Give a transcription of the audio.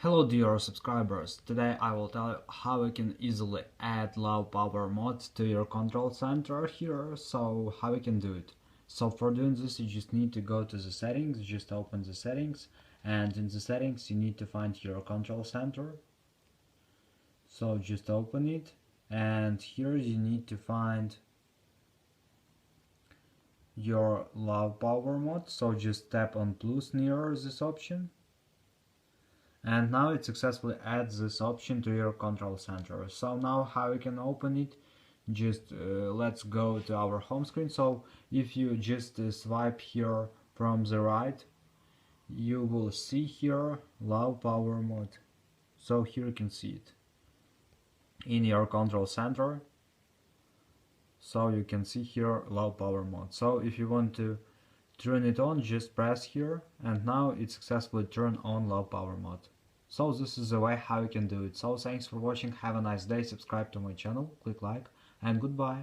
Hello dear subscribers, today I will tell you how you can easily add low power mode to your control center here. So how you can do it. So for doing this you just need to go to the settings, just open the settings, and in the settings you need to find your control center. So just open it, and here you need to find your low power mode. So just tap on plus near this option. And now it successfully adds this option to your control center. So now how you can open it, just let's go to our home screen. So if you just swipe here from the right, you will see here low power mode. So here you can see it in your control center. So you can see here low power mode. So if you want to turn it on, just press here, and now it successfully turned on low power mode. So this is the way how you can do it. So thanks for watching, have a nice day, subscribe to my channel, click like, and goodbye.